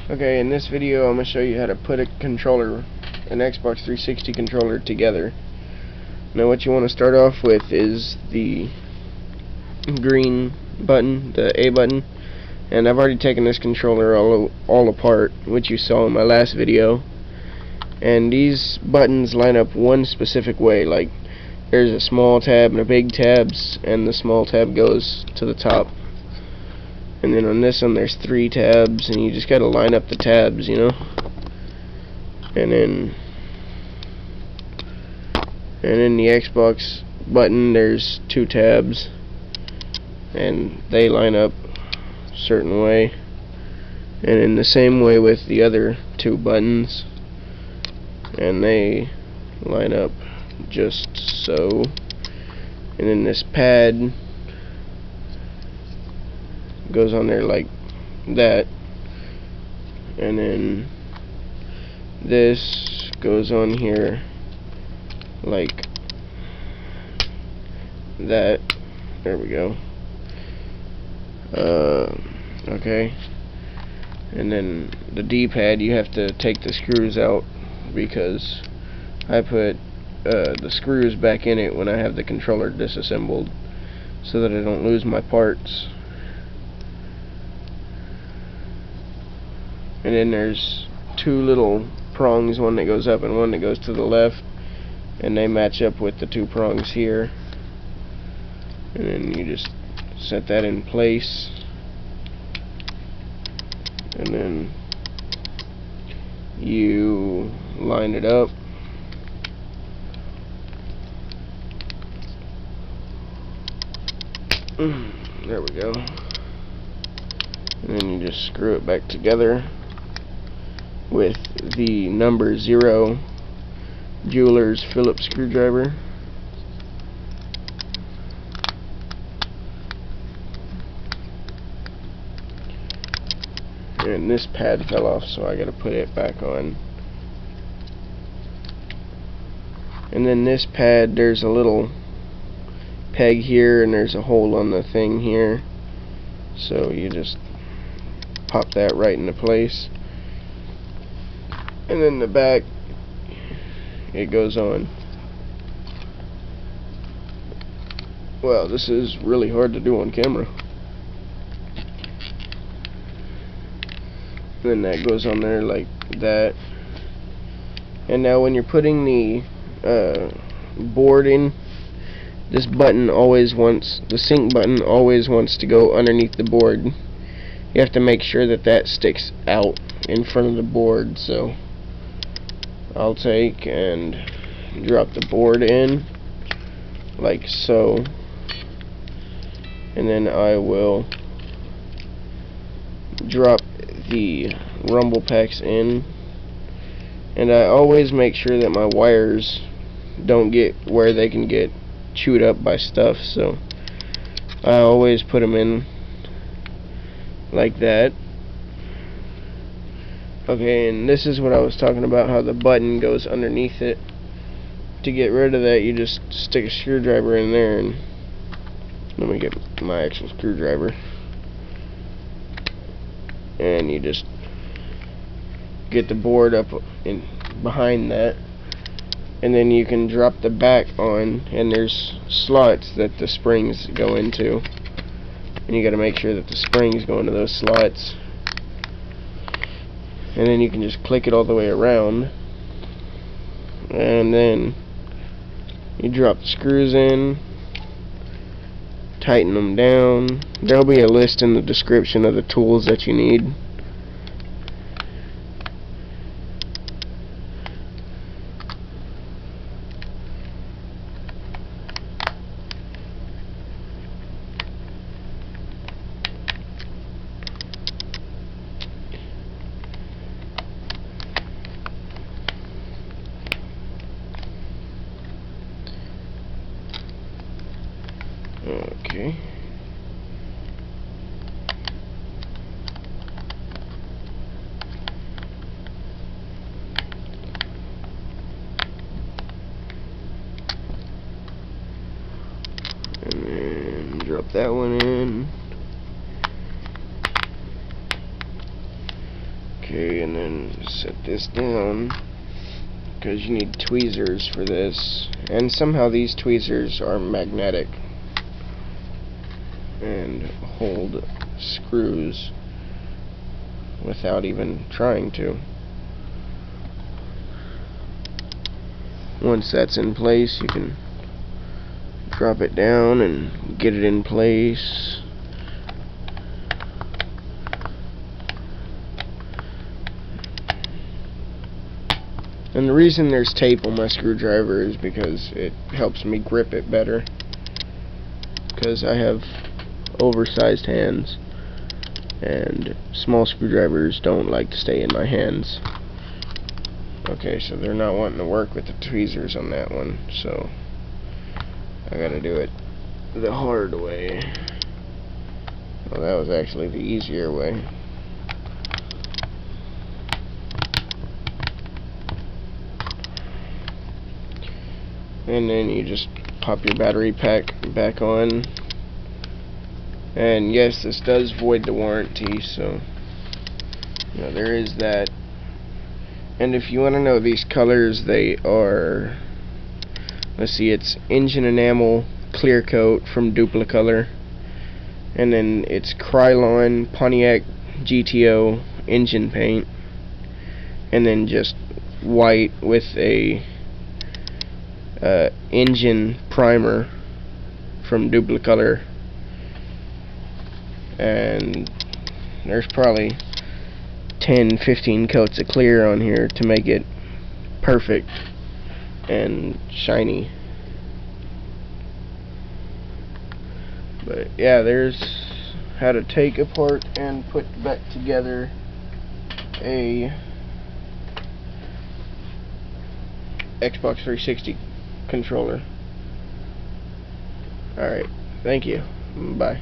Okay, in this video I'm going to show you how to put an Xbox 360 controller together. Now what you want to start off with is the green button, the A button, and I've already taken this controller all apart, which you saw in my last video, and these buttons line up one specific way. Like there's a small tab and a big tabs, and the small tab goes to the top. And then on this one there's 3 tabs, and you just gotta line up the tabs, you know. And then in the Xbox button there's 2 tabs, and they line up a certain way. And in the same way with the other 2 buttons, and they line up just so. And then this pad goes on there like that, and then this goes on here like that. There we go. Okay, and then the D-pad, you have to take the screws out because I put the screws back in it when I have the controller disassembled, so that I don't lose my parts. And then there's 2 little prongs, one that goes up and one that goes to the left, and they match up with the 2 prongs here. And then you just set that in place, and then you line it up. There we go. And then you just screw it back together with the number 0 jeweler's Phillips screwdriver. And this pad fell off, so I gotta put it back on. And then this pad, there's a little peg here and there's a hole on the thing here, so you just pop that right into place. And then the back, it goes on. Wow, this is really hard to do on camera. And then that goes on there like that. And now when you're putting the board in, this button always wants, the sync button always wants to go underneath the board. You have to make sure that that sticks out in front of the board. So I'll take and drop the board in like so, and then I will drop the rumble packs in, and I always make sure that my wires don't get where they can get chewed up by stuff, so I always put them in like that. Okay, and this is what I was talking about, how the button goes underneath it. To get rid of that, you just stick a screwdriver in there, and let me get my actual screwdriver, and you just get the board up in behind that, and then you can drop the back on, and there's slots that the springs go into, and you got to make sure that the springs go into those slots. And then you can just click it all the way around, and then you drop the screws in, tighten them down. There'll be a list in the description of the tools that you need. Okay. And then drop that one in. Okay, and then set this down, because you need tweezers for this, and somehow these tweezers are magnetic and hold screws without even trying to. Once that's in place, you can drop it down and get it in place. And the reason there's tape on my screwdriver is because it helps me grip it better, because I have oversized hands and small screwdrivers don't like to stay in my hands. Okay, so they're not wanting to work with the tweezers on that one, so I gotta do it the hard way. Well, that was actually the easier way. And then you just pop your battery pack back on. And yes, this does void the warranty, so you know, there is that. And if you want to know these colors, they are, let's see, it's engine enamel clear coat from Duplicolor, and then it's Krylon Pontiac GTO engine paint, and then just white with a engine primer from Duplicolor. And there's probably 10-15 coats of clear on here to make it perfect and shiny. But yeah, there's how to take apart and put back together a Xbox 360 controller. Alright, thank you. Bye.